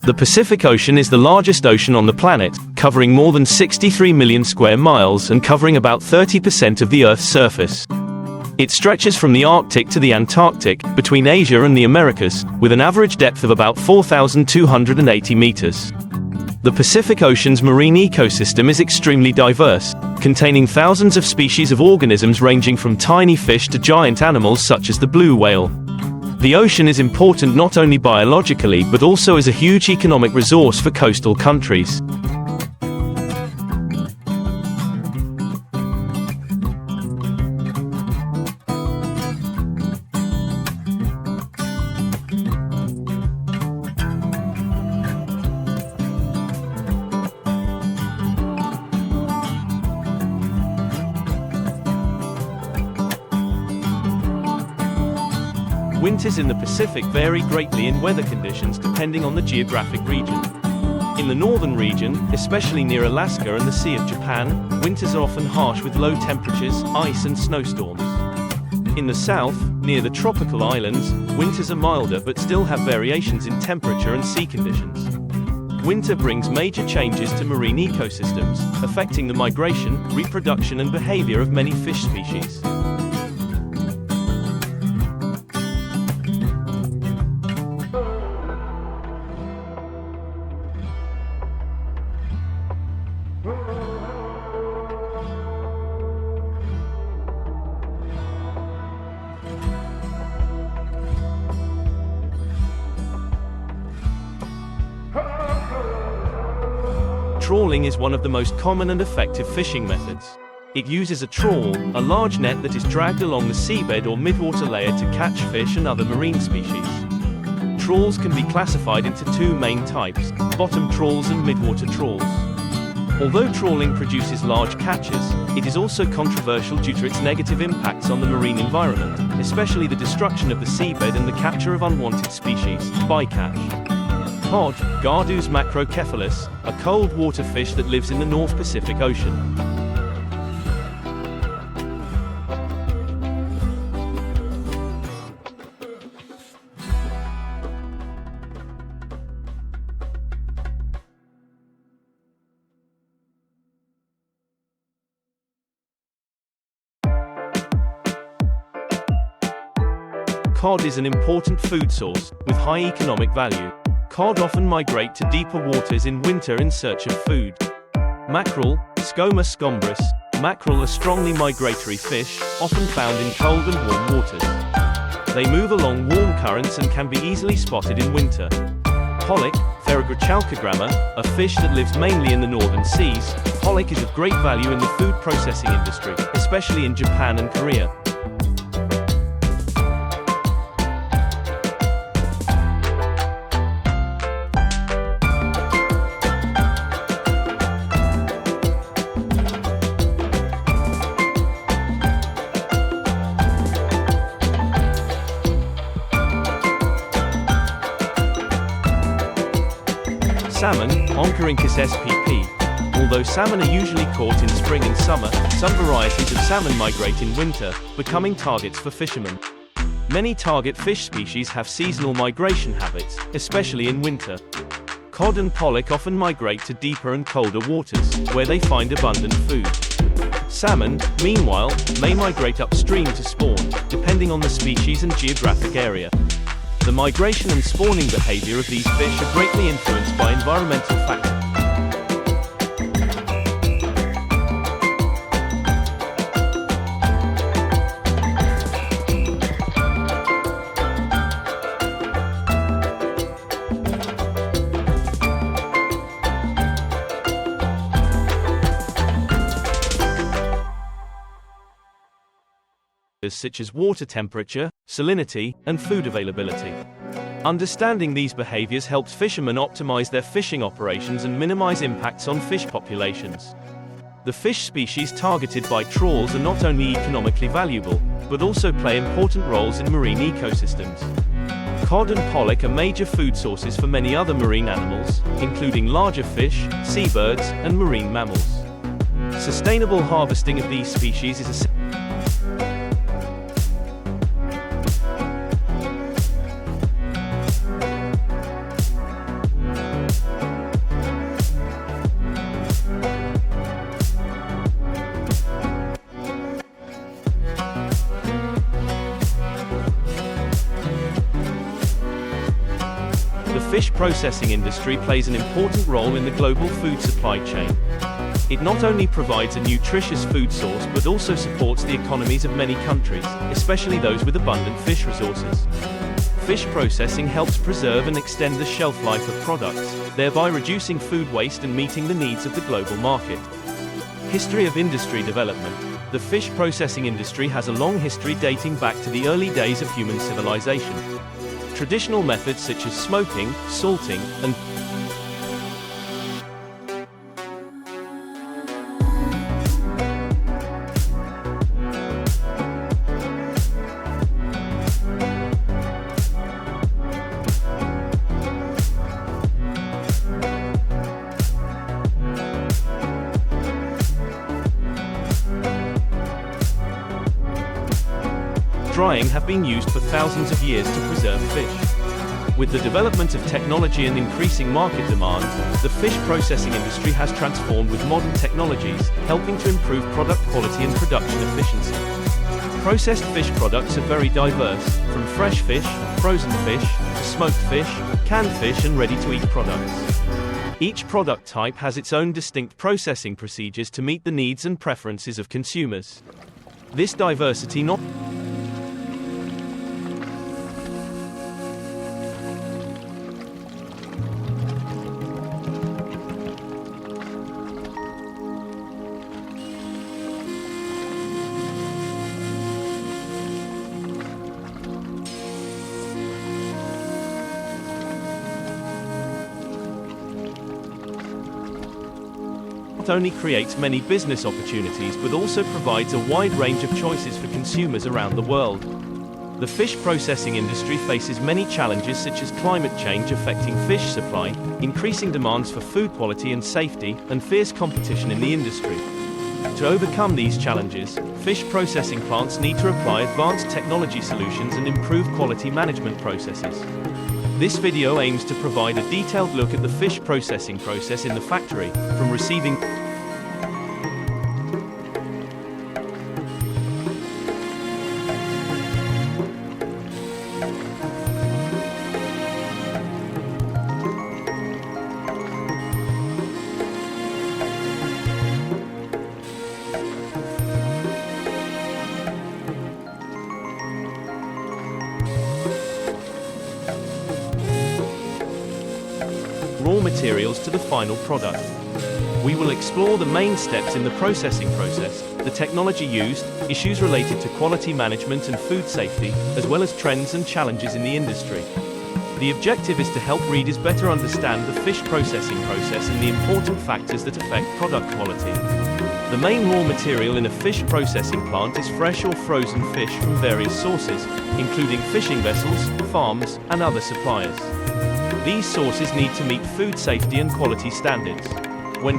The Pacific Ocean is the largest ocean on the planet, covering more than 63 million square miles and covering about 30% of the Earth's surface. It stretches from the Arctic to the Antarctic, between Asia and the Americas, with an average depth of about 4,280 meters. The Pacific Ocean's marine ecosystem is extremely diverse, containing thousands of species of organisms ranging from tiny fish to giant animals such as the blue whale. The ocean is important not only biologically but also as a huge economic resource for coastal countries. Winters in the Pacific vary greatly in weather conditions depending on the geographic region. In the northern region, especially near Alaska and the Sea of Japan, winters are often harsh with low temperatures, ice and snowstorms. In the south, near the tropical islands, winters are milder but still have variations in temperature and sea conditions. Winter brings major changes to marine ecosystems, affecting the migration, reproduction and behavior of many fish species. Trawling is one of the most common and effective fishing methods. It uses a trawl, a large net that is dragged along the seabed or midwater layer to catch fish and other marine species. Trawls can be classified into two main types, bottom trawls and midwater trawls. Although trawling produces large catches, it is also controversial due to its negative impacts on the marine environment, especially the destruction of the seabed and the capture of unwanted species, bycatch. Cod, Gardus macrocephalus, a cold water fish that lives in the North Pacific Ocean. Cod is an important food source, with high economic value. Cod often migrate to deeper waters in winter in search of food. Mackerel, Scoma scombris, mackerel are strongly migratory fish, often found in cold and warm waters. They move along warm currents and can be easily spotted in winter. Pollock, Ferrograchalcogramma, a fish that lives mainly in the northern seas. Pollock is of great value in the food processing industry, especially in Japan and Korea. Salmon, Oncorhynchus spp. Although salmon are usually caught in spring and summer, some varieties of salmon migrate in winter, becoming targets for fishermen. Many target fish species have seasonal migration habits, especially in winter. Cod and pollock often migrate to deeper and colder waters, where they find abundant food. Salmon, meanwhile, may migrate upstream to spawn, depending on the species and geographic area. The migration and spawning behavior of these fish are greatly influenced by environmental factors. Such as water temperature, salinity, and food availability. Understanding these behaviors helps fishermen optimize their fishing operations and minimize impacts on fish populations. The fish species targeted by trawls are not only economically valuable, but also play important roles in marine ecosystems. Cod and pollock are major food sources for many other marine animals, including larger fish, seabirds, and marine mammals. Sustainable harvesting of these species is essential. fish processing industry plays an important role in the global food supply chain. It not only provides a nutritious food source but also supports the economies of many countries, especially those with abundant fish resources. Fish processing helps preserve and extend the shelf life of products, thereby reducing food waste and meeting the needs of the global market. History of industry development. The fish processing industry has a long history dating back to the early days of human civilization. Traditional methods such as smoking, salting, and drying have been used for thousands of years to preserve fish. With the development of technology and increasing market demand, the fish processing industry has transformed with modern technologies, helping to improve product quality and production efficiency. Processed fish products are very diverse, from fresh fish, frozen fish, to smoked fish, canned fish and ready-to-eat products. Each product type has its own distinct processing procedures to meet the needs and preferences of consumers. This diversity not only creates many business opportunities but also provides a wide range of choices for consumers around the world. The fish processing industry faces many challenges such as climate change affecting fish supply, increasing demands for food quality and safety, and fierce competition in the industry. To overcome these challenges, fish processing plants need to apply advanced technology solutions and improve quality management processes. This video aims to provide a detailed look at the fish processing process in the factory, from receiving raw materials to the final product. We will explore the main steps in the processing process, the technology used, issues related to quality management and food safety, as well as trends and challenges in the industry. The objective is to help readers better understand the fish processing process and the important factors that affect product quality. The main raw material in a fish processing plant is fresh or frozen fish from various sources, including fishing vessels, farms, and other suppliers. These sources need to meet food safety and quality standards. When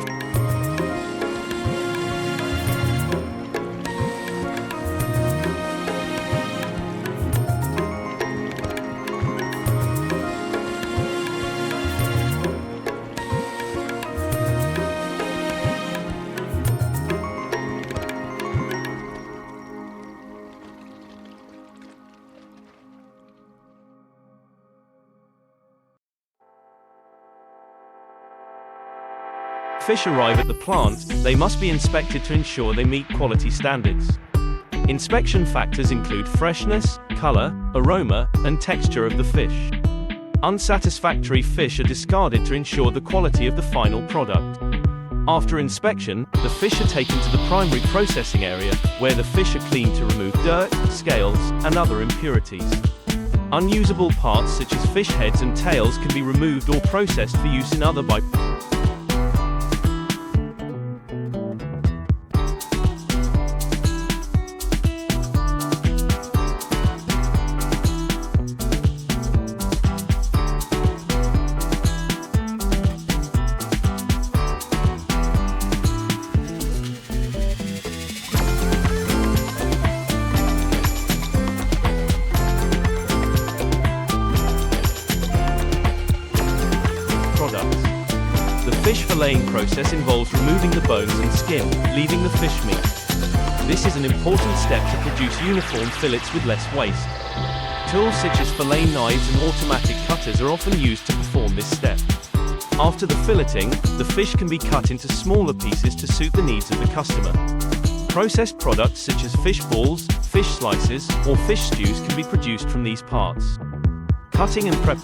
fish arrive at the plant, they must be inspected to ensure they meet quality standards. Inspection factors include freshness, color, aroma, and texture of the fish. Unsatisfactory fish are discarded to ensure the quality of the final product. After inspection, the fish are taken to the primary processing area, where the fish are cleaned to remove dirt, scales, and other impurities. Unusable parts such as fish heads and tails can be removed or processed for use in other fish filleting process involves removing the bones and skin, leaving the fish meat. This is an important step to produce uniform fillets with less waste. Tools such as fillet knives and automatic cutters are often used to perform this step. After the filleting, the fish can be cut into smaller pieces to suit the needs of the customer. Processed products such as fish balls, fish slices, or fish stews can be produced from these parts. Cutting and prep.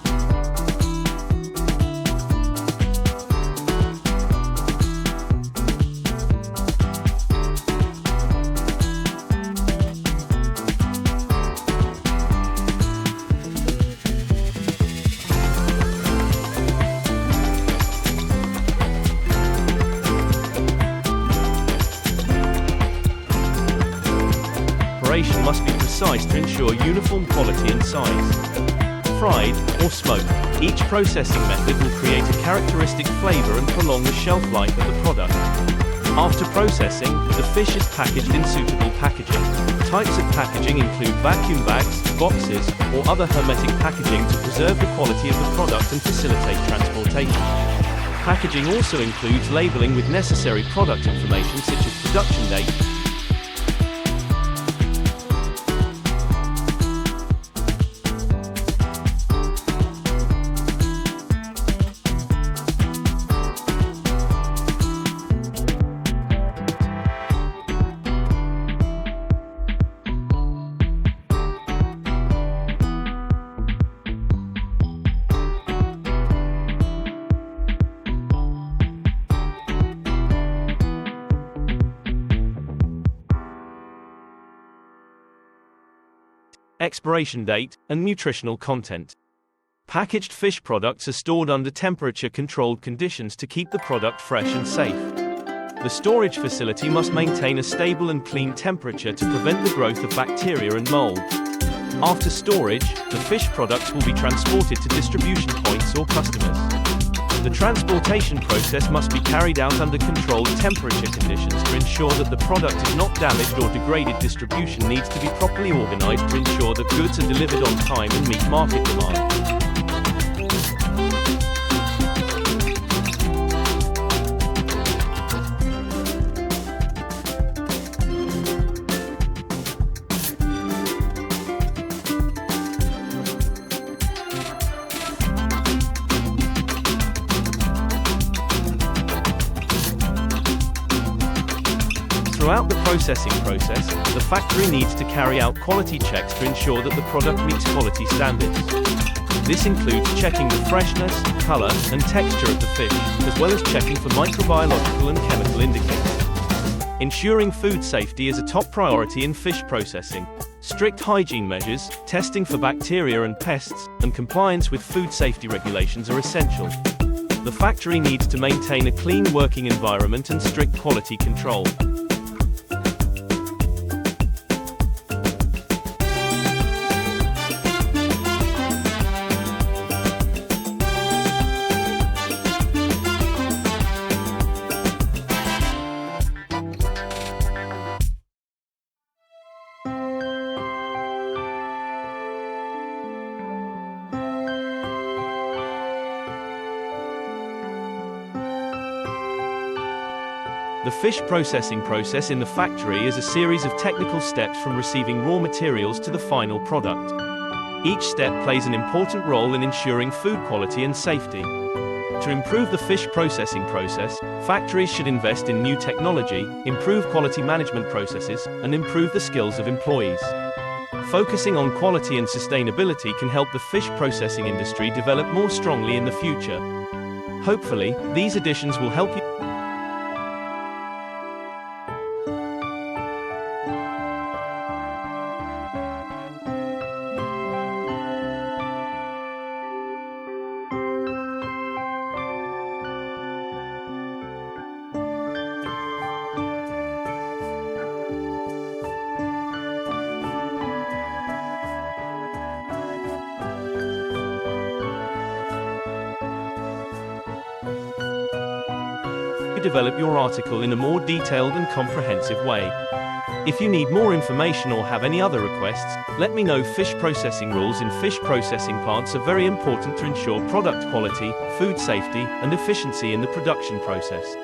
Must be precise to ensure uniform quality and size. Fried or smoked. Each processing method will create a characteristic flavor and prolong the shelf life of the product. After processing, the fish is packaged in suitable packaging. Types of packaging include vacuum bags, boxes, or other hermetic packaging to preserve the quality of the product and facilitate transportation. Packaging also includes labeling with necessary product information such as production date, expiration date, and nutritional content. Packaged fish products are stored under temperature-controlled conditions to keep the product fresh and safe. The storage facility must maintain a stable and clean temperature to prevent the growth of bacteria and mold. After storage, the fish products will be transported to distribution points or customers. The transportation process must be carried out under controlled temperature conditions to ensure that the product is not damaged or degraded. Distribution needs to be properly organized to ensure that goods are delivered on time and meet market demand. Throughout the processing process, the factory needs to carry out quality checks to ensure that the product meets quality standards. This includes checking the freshness, color, and texture of the fish, as well as checking for microbiological and chemical indicators. Ensuring food safety is a top priority in fish processing. Strict hygiene measures, testing for bacteria and pests, and compliance with food safety regulations are essential. The factory needs to maintain a clean working environment and strict quality control. The fish processing process in the factory is a series of technical steps from receiving raw materials to the final product. Each step plays an important role in ensuring food quality and safety. To improve the fish processing process, factories should invest in new technology, improve quality management processes, and improve the skills of employees. Focusing on quality and sustainability can help the fish processing industry develop more strongly in the future. Hopefully, these additions will help you develop your article in a more detailed and comprehensive way. If you need more information or have any other requests, let me know. Fish processing rules in fish processing plants are very important to ensure product quality, food safety, and efficiency in the production process.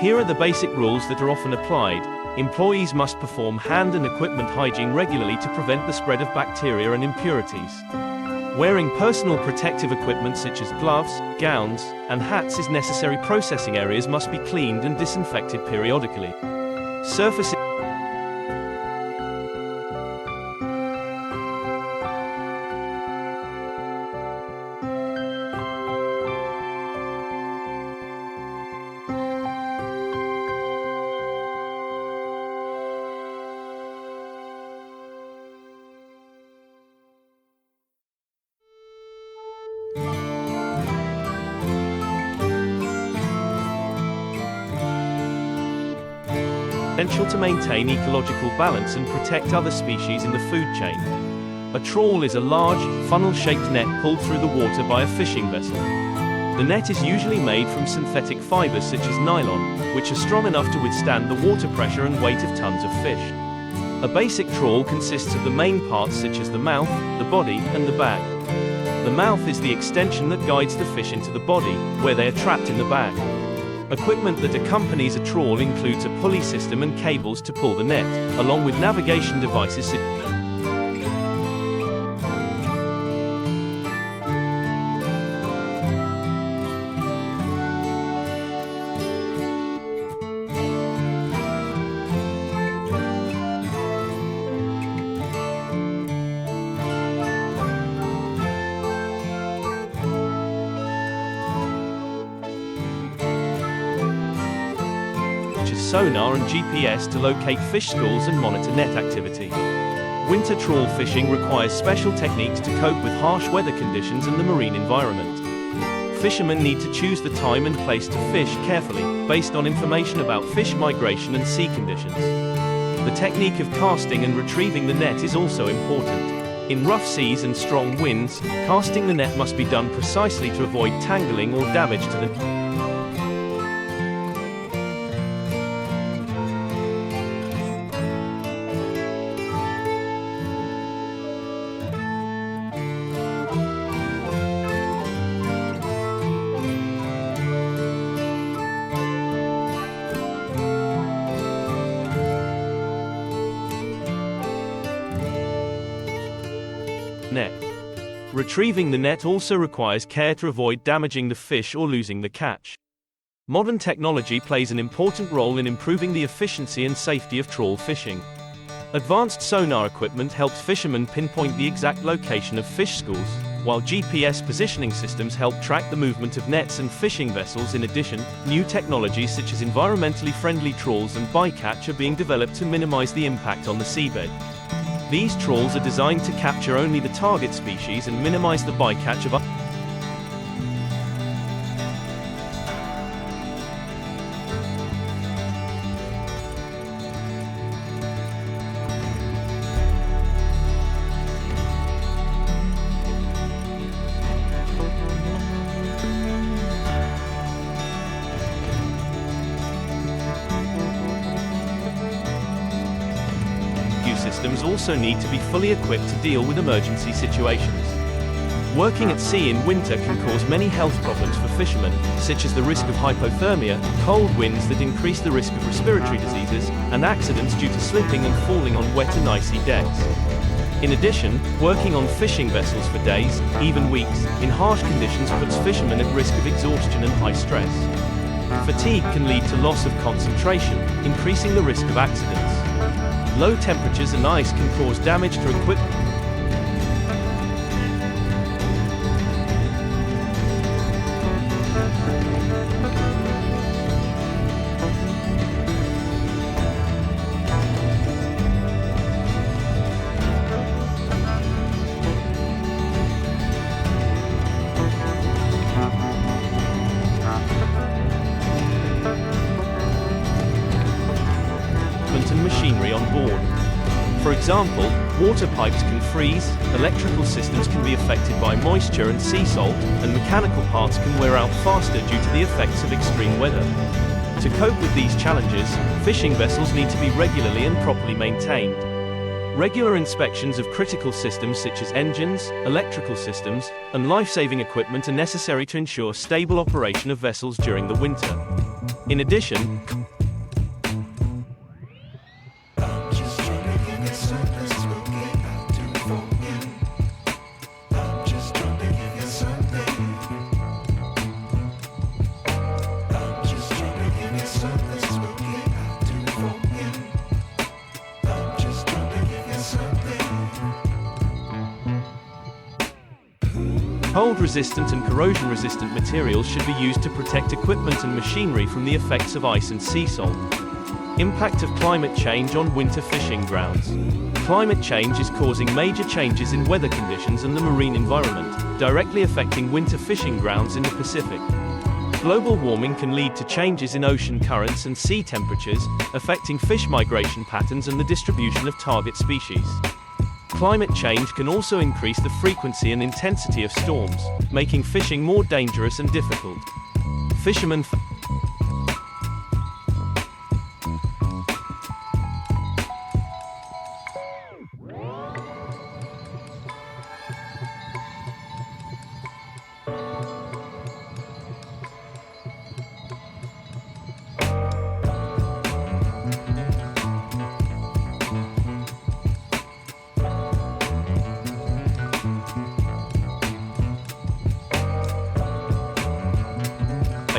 Here are the basic rules that are often applied. Employees must perform hand and equipment hygiene regularly to prevent the spread of bacteria and impurities. Wearing personal protective equipment such as gloves, gowns, and hats is necessary. Processing areas must be cleaned and disinfected periodically. Surfaces essential to maintain ecological balance and protect other species in the food chain. A trawl is a large, funnel-shaped net pulled through the water by a fishing vessel. The net is usually made from synthetic fibers such as nylon, which are strong enough to withstand the water pressure and weight of tons of fish. A basic trawl consists of the main parts such as the mouth, the body, and the bag. The mouth is the extension that guides the fish into the body, where they are trapped in the bag. Equipment that accompanies a trawl includes a pulley system and cables to pull the net, along with navigation devices such as sonar and GPS to locate fish schools and monitor net activity. Winter trawl fishing requires special techniques to cope with harsh weather conditions and the marine environment. Fishermen need to choose the time and place to fish carefully, based on information about fish migration and sea conditions. The technique of casting and retrieving the net is also important. In rough seas and strong winds, casting the net must be done precisely to avoid tangling or damage to the net. Retrieving the net also requires care to avoid damaging the fish or losing the catch. Modern technology plays an important role in improving the efficiency and safety of trawl fishing. Advanced sonar equipment helps fishermen pinpoint the exact location of fish schools, while GPS positioning systems help track the movement of nets and fishing vessels. In addition, new technologies such as environmentally friendly trawls and bycatch are being developed to minimize the impact on the seabed. These trawls are designed to capture only the target species and minimize the bycatch of systems also need to be fully equipped to deal with emergency situations. Working at sea in winter can cause many health problems for fishermen, such as the risk of hypothermia, cold winds that increase the risk of respiratory diseases, and accidents due to slipping and falling on wet and icy decks. In addition, working on fishing vessels for days, even weeks, in harsh conditions puts fishermen at risk of exhaustion and high stress. Fatigue can lead to loss of concentration, increasing the risk of accidents. Low temperatures and ice can cause damage to equipment. And machinery on board. For example, water pipes can freeze, electrical systems can be affected by moisture and sea salt, and mechanical parts can wear out faster due to the effects of extreme weather. To cope with these challenges, fishing vessels need to be regularly and properly maintained. Regular inspections of critical systems such as engines, electrical systems, and life-saving equipment are necessary to ensure stable operation of vessels during the winter. In addition, Cold-resistant and corrosion-resistant materials should be used to protect equipment and machinery from the effects of ice and sea salt. Impact of climate change on winter fishing grounds. Climate change is causing major changes in weather conditions and the marine environment, directly affecting winter fishing grounds in the Pacific. Global warming can lead to changes in ocean currents and sea temperatures, affecting fish migration patterns and the distribution of target species. Climate change can also increase the frequency and intensity of storms, making fishing more dangerous and difficult. Fishermen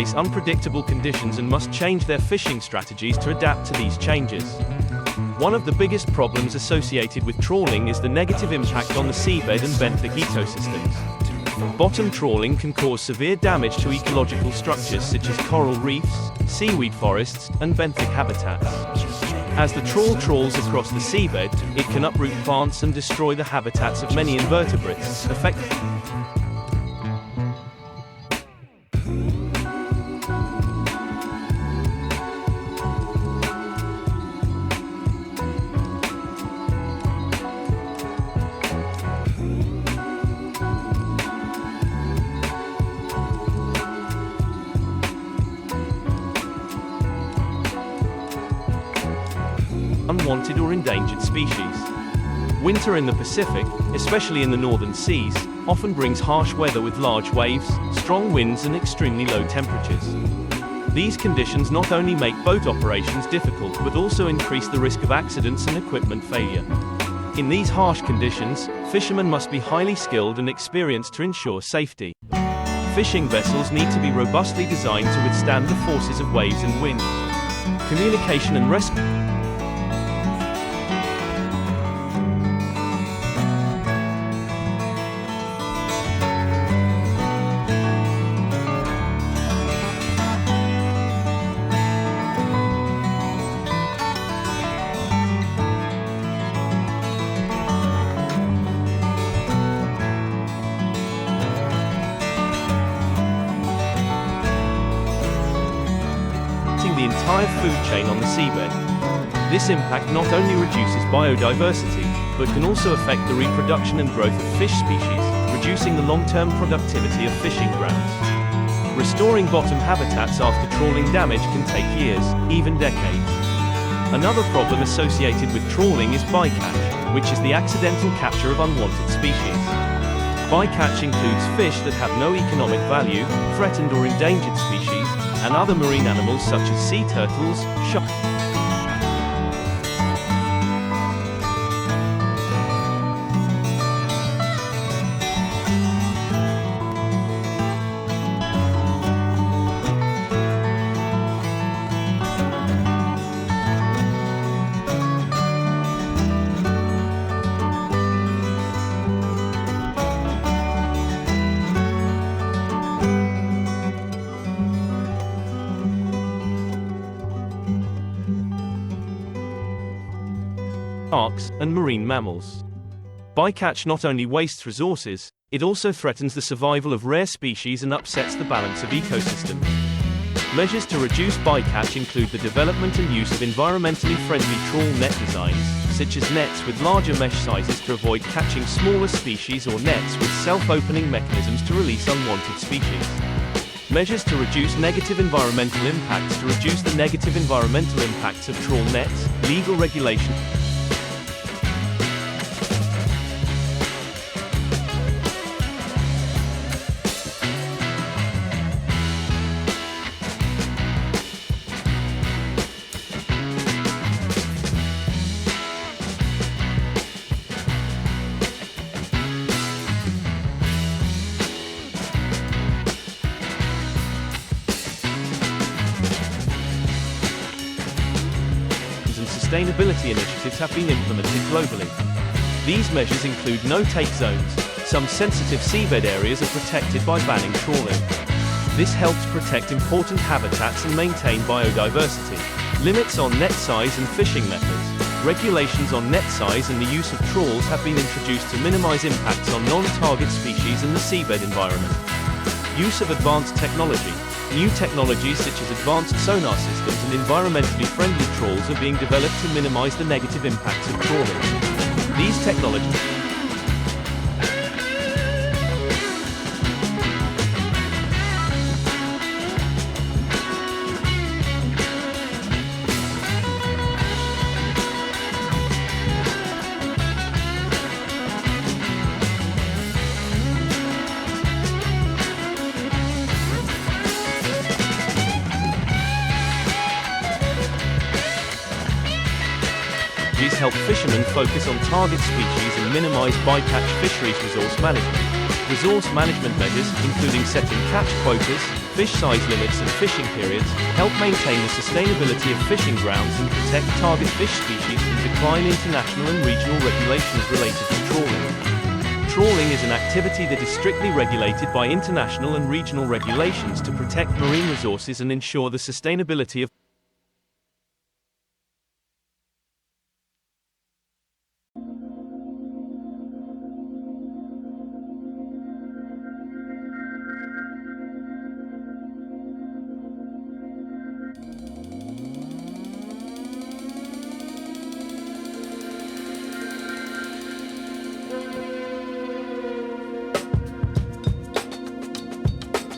face unpredictable conditions and must change their fishing strategies to adapt to these changes. One of the biggest problems associated with trawling is the negative impact on the seabed and benthic ecosystems. Bottom trawling can cause severe damage to ecological structures such as coral reefs, seaweed forests, and benthic habitats. As the trawl trawls across the seabed, it can uproot plants and destroy the habitats of many invertebrates, unwanted or endangered species. Winter in the Pacific, especially in the northern seas, often brings harsh weather with large waves, strong winds and extremely low temperatures. These conditions not only make boat operations difficult but also increase the risk of accidents and equipment failure. In these harsh conditions, fishermen must be highly skilled and experienced to ensure safety. Fishing vessels need to be robustly designed to withstand the forces of waves and wind. Communication and rescue. The entire food chain on the seabed. This impact not only reduces biodiversity, but can also affect the reproduction and growth of fish species, reducing the long-term productivity of fishing grounds. Restoring bottom habitats after trawling damage can take years, even decades. Another problem associated with trawling is bycatch, which is the accidental capture of unwanted species. Bycatch includes fish that have no economic value, threatened or endangered species, and other marine animals such as sea turtles, sharks. Sharks, and marine mammals. Bycatch not only wastes resources, it also threatens the survival of rare species and upsets the balance of ecosystems. Measures to reduce bycatch include the development and use of environmentally friendly trawl net designs, such as nets with larger mesh sizes to avoid catching smaller species or nets with self-opening mechanisms to release unwanted species. Measures to reduce negative environmental impacts. To reduce the negative environmental impacts of trawl nets, legal regulation. Sustainability initiatives have been implemented globally. These measures include no-take zones, Some sensitive seabed areas are protected by banning trawling. This helps protect important habitats and maintain biodiversity. Limits on net size and fishing methods. Regulations on net size and the use of trawls have been introduced to minimize impacts on non-target species and the seabed environment. Use of advanced technology. New technologies such as advanced sonar systems and environmentally friendly trawls are being developed to minimize the negative impacts of trawling. These technologies help fishermen focus on target species and minimize bycatch fisheries. Resource management. Resource management measures, including setting catch quotas, fish size limits and fishing periods, help maintain the sustainability of fishing grounds and protect target fish species from decline. International and regional regulations related to trawling. Trawling is an activity that is strictly regulated by international and regional regulations to protect marine resources and ensure the sustainability of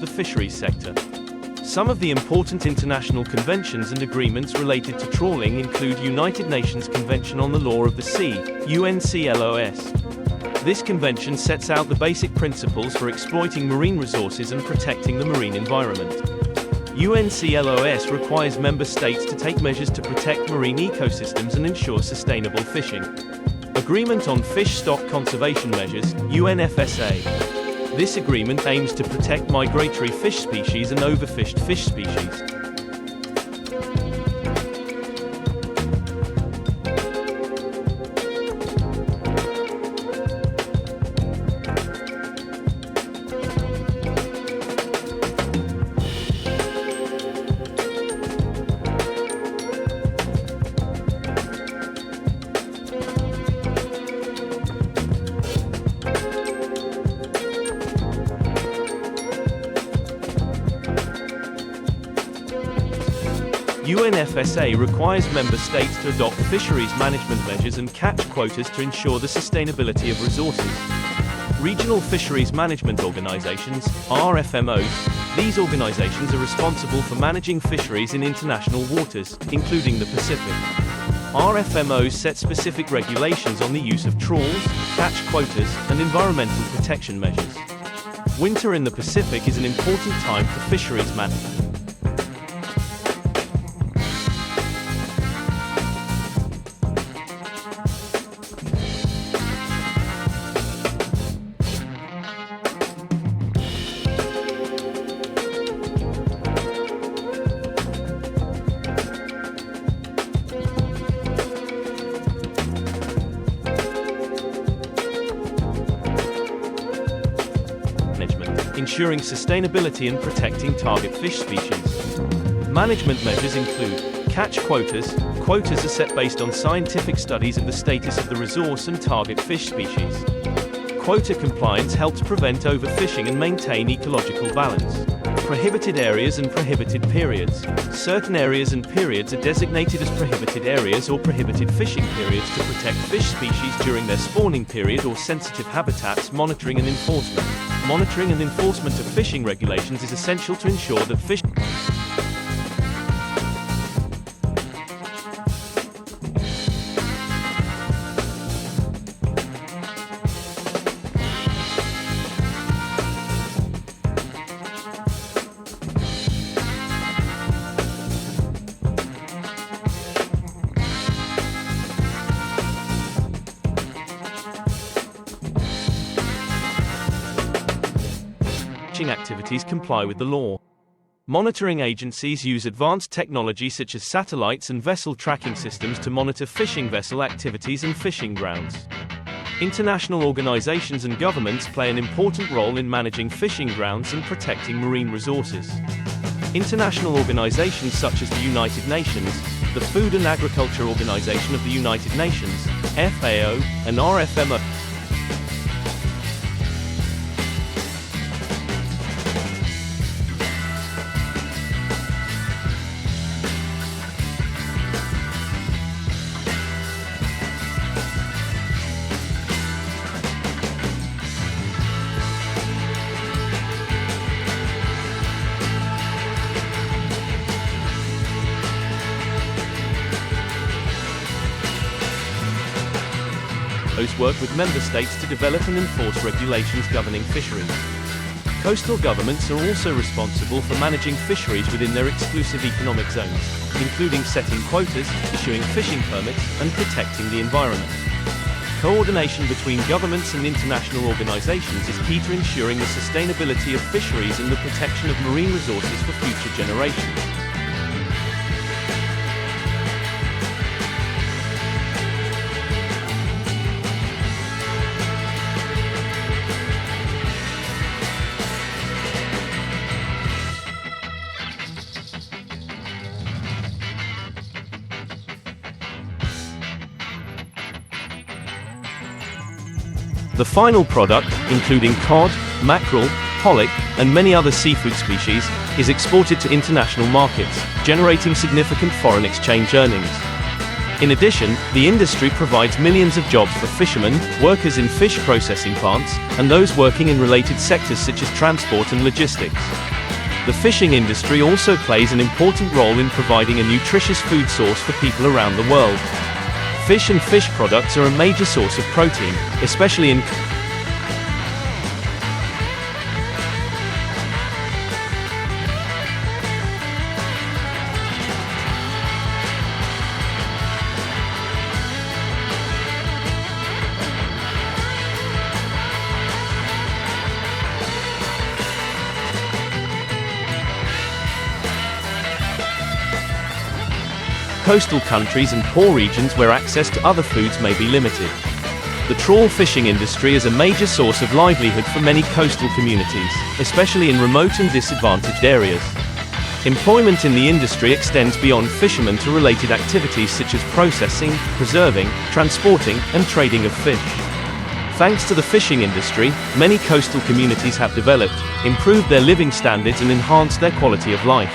the fisheries sector. Some of the important international conventions and agreements related to trawling include United Nations Convention on the Law of the Sea, UNCLOS. This convention sets out the basic principles for exploiting marine resources and protecting the marine environment. UNCLOS requires member states to take measures to protect marine ecosystems and ensure sustainable fishing. Agreement on Fish Stock Conservation Measures, UNFSA. This agreement aims to protect migratory fish species and overfished fish species. UNFSA requires member states to adopt fisheries management measures and catch quotas to ensure the sustainability of resources. Regional Fisheries Management Organizations, RFMOs. These organizations are responsible for managing fisheries in international waters, including the Pacific. RFMOs set specific regulations on the use of trawls, catch quotas, and environmental protection measures. Winter in the Pacific is an important time for fisheries management. Ensuring sustainability and protecting target fish species. Management measures include catch quotas. Quotas are set based on scientific studies of the status of the resource and target fish species. Quota compliance helps prevent overfishing and maintain ecological balance. Prohibited areas and prohibited periods. Certain areas and periods are designated as prohibited areas or prohibited fishing periods to protect fish species during their spawning period or sensitive habitats. Monitoring and enforcement. Monitoring and enforcement of fishing regulations is essential to ensure that fish activities comply with the law. Monitoring agencies use advanced technology such as satellites and vessel tracking systems to monitor fishing vessel activities and fishing grounds. International organizations and governments play an important role in managing fishing grounds and protecting marine resources. International organizations such as the United Nations, the Food and Agriculture Organization of the United Nations, FAO, and RFMO work with member states to develop and enforce regulations governing fisheries. Coastal governments are also responsible for managing fisheries within their exclusive economic zones, including setting quotas, issuing fishing permits, and protecting the environment. Coordination between governments and international organizations is key to ensuring the sustainability of fisheries and the protection of marine resources for future generations. The final product, including cod, mackerel, pollock, and many other seafood species, is exported to international markets, generating significant foreign exchange earnings. In addition, the industry provides millions of jobs for fishermen, workers in fish processing plants, and those working in related sectors such as transport and logistics. The fishing industry also plays an important role in providing a nutritious food source for people around the world. Fish and fish products are a major source of protein, especially in coastal countries and poor regions where access to other foods may be limited. The trawl fishing industry is a major source of livelihood for many coastal communities, especially in remote and disadvantaged areas. Employment in the industry extends beyond fishermen to related activities such as processing, preserving, transporting, and trading of fish. Thanks to the fishing industry, many coastal communities have developed, improved their living standards and enhanced their quality of life.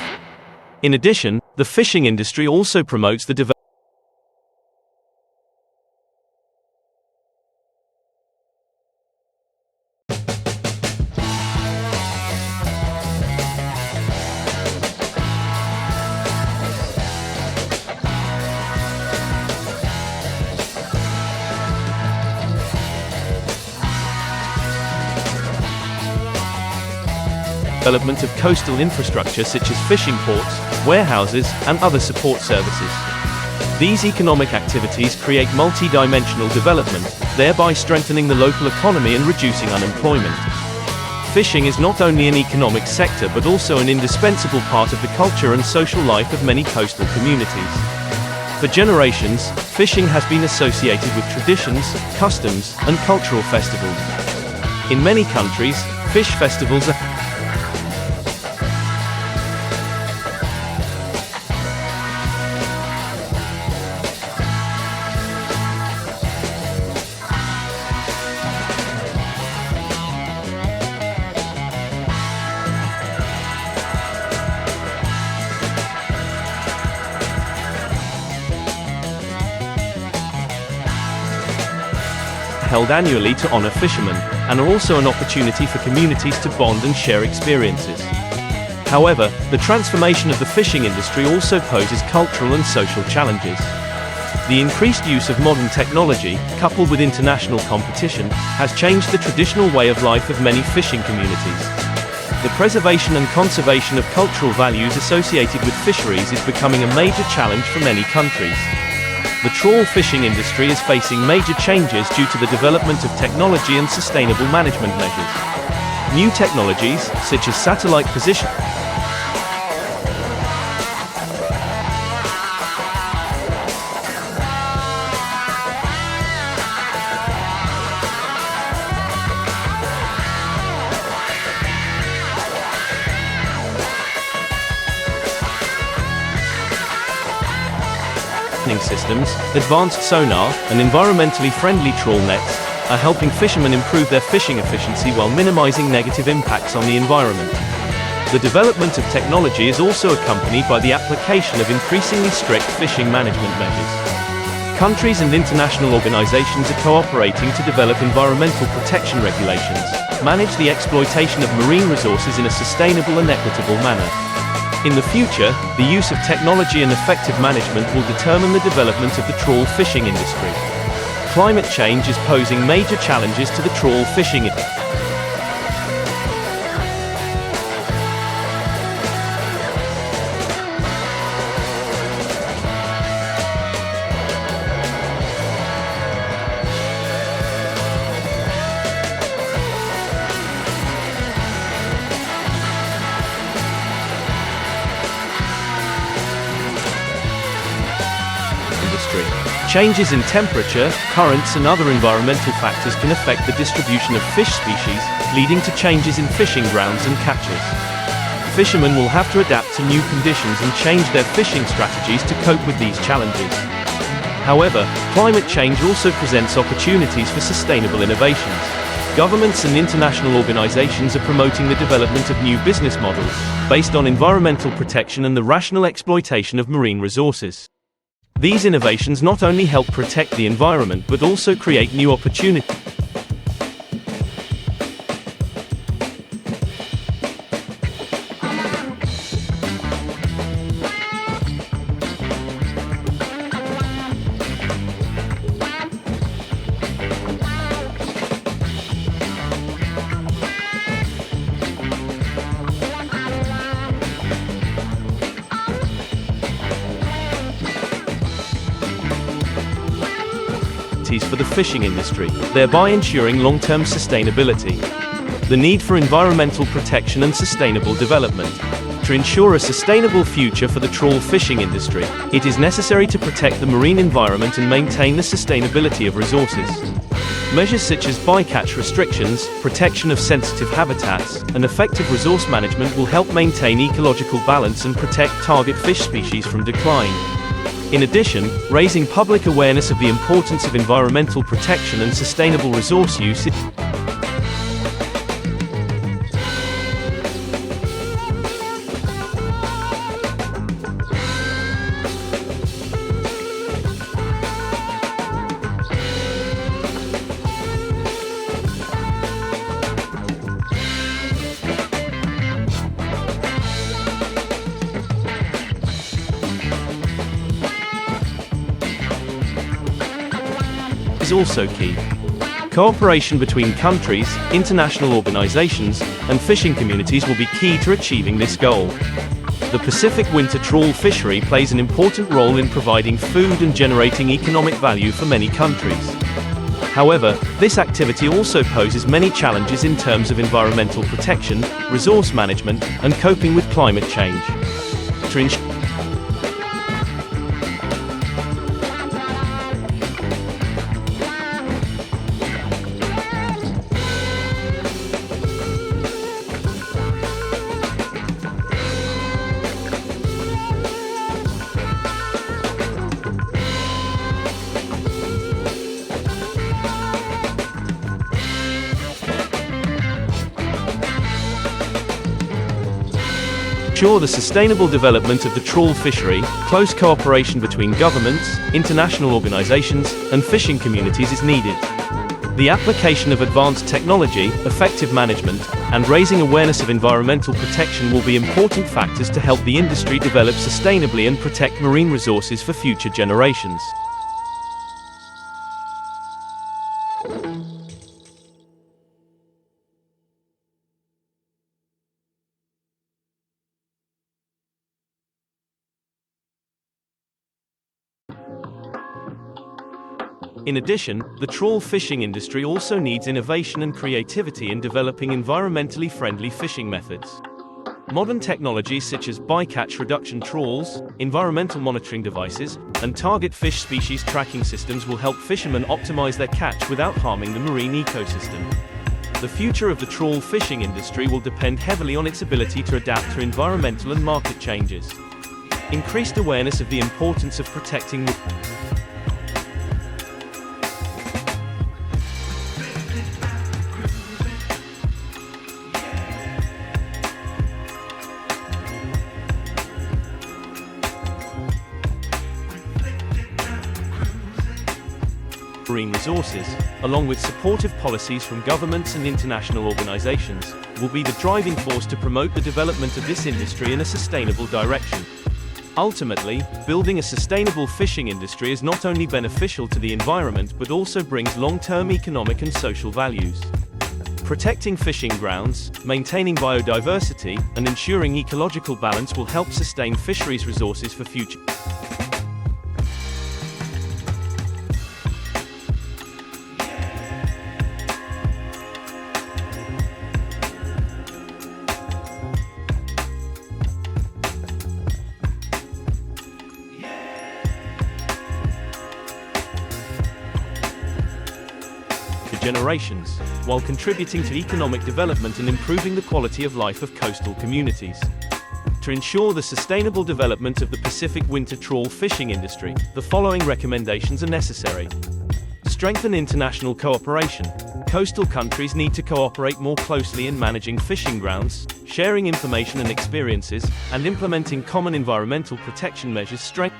In addition, the fishing industry also promotes the development of coastal infrastructure such as fishing ports, warehouses, and other support services. These economic activities create multi-dimensional development, thereby strengthening the local economy and reducing unemployment. Fishing is not only an economic sector but also an indispensable part of the culture and social life of many coastal communities. For generations, fishing has been associated with traditions, customs, and cultural festivals. In many countries, fish festivals are held annually to honor fishermen, and are also an opportunity for communities to bond and share experiences. However, the transformation of the fishing industry also poses cultural and social challenges. The increased use of modern technology, coupled with international competition, has changed the traditional way of life of many fishing communities. The preservation and conservation of cultural values associated with fisheries is becoming a major challenge for many countries. The trawl fishing industry is facing major changes due to the development of technology and sustainable management measures. New technologies, such as satellite position, positioning systems, advanced sonar, and environmentally friendly trawl nets are helping fishermen improve their fishing efficiency while minimizing negative impacts on the environment. The development of technology is also accompanied by the application of increasingly strict fishing management measures. Countries and international organizations are cooperating to develop environmental protection regulations, manage the exploitation of marine resources in a sustainable and equitable manner. In the future, the use of technology and effective management will determine the development of the trawl fishing industry. Climate change is posing major challenges to the trawl fishing industry. Changes in temperature, currents and other environmental factors can affect the distribution of fish species, leading to changes in fishing grounds and catches. Fishermen will have to adapt to new conditions and change their fishing strategies to cope with these challenges. However, climate change also presents opportunities for sustainable innovations. Governments and international organizations are promoting the development of new business models, based on environmental protection and the rational exploitation of marine resources. These innovations not only help protect the environment but also create new opportunities. For the fishing industry, thereby ensuring long-term sustainability. The need for environmental protection and sustainable development. To ensure a sustainable future for the trawl fishing industry, it is necessary to protect the marine environment and maintain the sustainability of resources. Measures such as bycatch restrictions, protection of sensitive habitats, and effective resource management will help maintain ecological balance and protect target fish species from decline. In addition, raising public awareness of the importance of environmental protection and sustainable resource use is also key. Cooperation between countries, international organizations, and fishing communities will be key to achieving this goal. The Pacific winter trawl fishery plays an important role in providing food and generating economic value for many countries. However, this activity also poses many challenges in terms of environmental protection, resource management, and coping with climate change. To ensure the sustainable development of the trawl fishery, close cooperation between governments, international organizations, and fishing communities is needed. The application of advanced technology, effective management, and raising awareness of environmental protection will be important factors to help the industry develop sustainably and protect marine resources for future generations. In addition, the trawl fishing industry also needs innovation and creativity in developing environmentally friendly fishing methods. Modern technologies such as bycatch reduction trawls, environmental monitoring devices, and target fish species tracking systems will help fishermen optimize their catch without harming the marine ecosystem. The future of the trawl fishing industry will depend heavily on its ability to adapt to environmental and market changes. Increased awareness of the importance of protecting marine resources, along with supportive policies from governments and international organizations, will be the driving force to promote the development of this industry in a sustainable direction. Ultimately, building a sustainable fishing industry is not only beneficial to the environment but also brings long-term economic and social values. Protecting fishing grounds, maintaining biodiversity, and ensuring ecological balance will help sustain fisheries resources for future generations, while contributing to economic development and improving the quality of life of coastal communities. To ensure the sustainable development of the Pacific winter trawl fishing industry, the following recommendations are necessary. Strengthen international cooperation. Coastal countries need to cooperate more closely in managing fishing grounds, sharing information and experiences, and implementing common environmental protection measures. Strengthen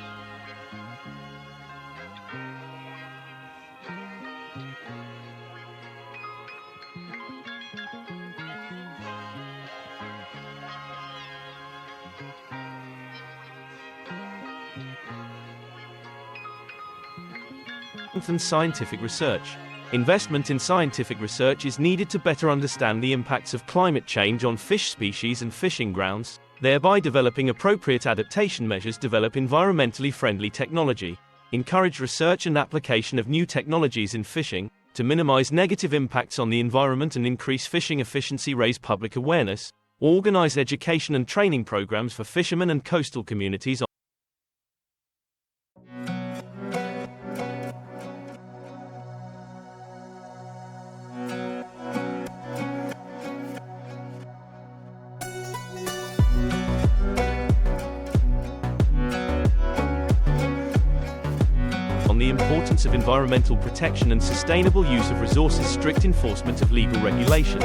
scientific research. Investment in scientific research is needed to better understand the impacts of climate change on fish species and fishing grounds, thereby developing appropriate adaptation measures. Develop environmentally friendly technology. Encourage research and application of new technologies in fishing, to minimize negative impacts on the environment and increase fishing efficiency. Raise public awareness. Organize education and training programs for fishermen and coastal communities on the importance of environmental protection and sustainable use of resources. Strict enforcement of legal regulations.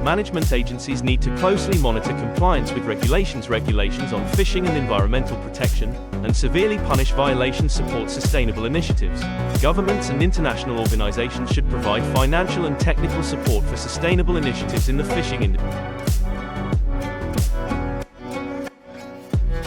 Management agencies need to closely monitor compliance with regulations on fishing and environmental protection, and severely punish violations. Support sustainable initiatives. Governments and international organizations should provide financial and technical support for sustainable initiatives in the fishing industry.